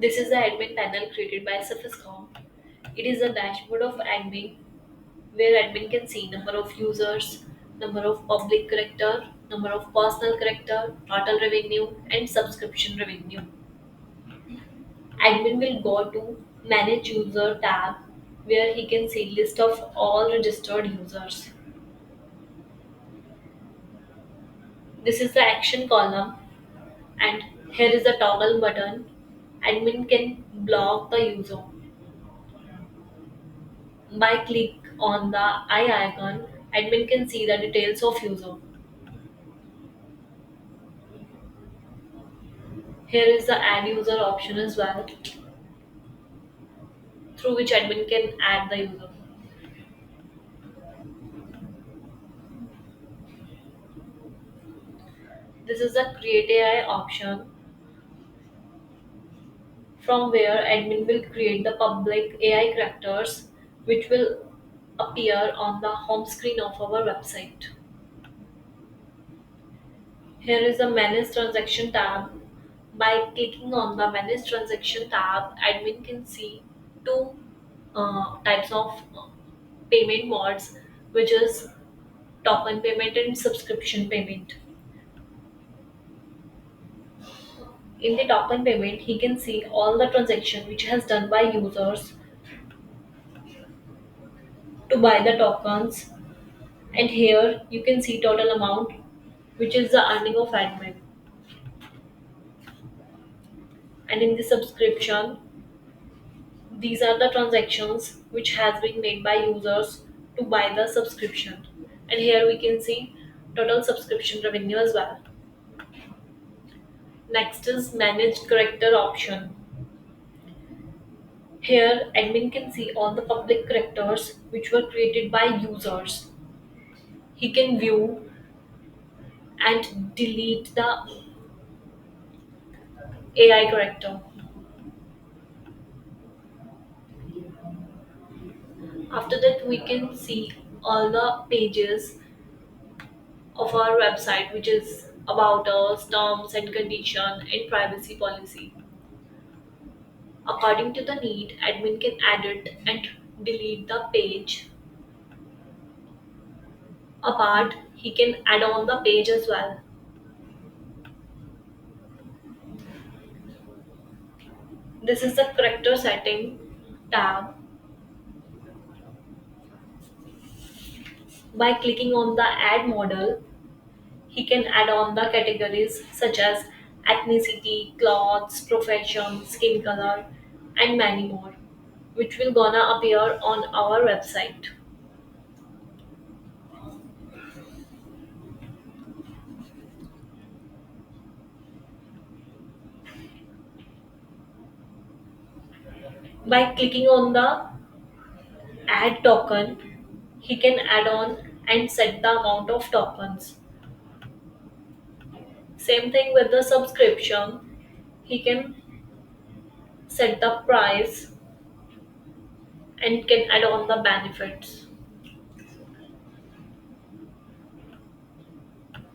This is the admin panel created by Surface.com. It is a dashboard of admin where admin can see number of users, number of public character, number of personal character, total revenue, and subscription revenue. Admin will go to Manage User tab where he can see list of all registered users. This is the action column, and here is the toggle button. Admin can block the user by click on the eye icon. Admin can see the details of user. Here is the add user option as well, through which admin can add the user. This is the create AI option, from where admin will create the public AI characters which will appear on the home screen of our website. Here is the manage transaction tab. By clicking on the manage transaction tab, admin can see two types of payment modes, which is token payment and subscription payment. In the token payment, he can see all the transaction which has done by users to buy the tokens, and here you can see total amount which is the earning of admin. And in the subscription, these are the transactions which has been made by users to buy the subscription. And here we can see total subscription revenue as well. Next is manage character option. Here admin can see all the public characters which were created by users. He can view and delete the AI character. After that, we can see all the pages of our website, which is about us, terms and condition, and privacy policy. According to the need, admin can edit and delete the page. Apart, he can add on the page as well. This is the character setting tab. By clicking on the add model, he can add on the categories such as ethnicity, clothes, profession, skin color, and many more, which will gonna appear on our website. By clicking on the add token, he can add on and set the amount of tokens. Same thing with the subscription, he can set the price and can add on the benefits.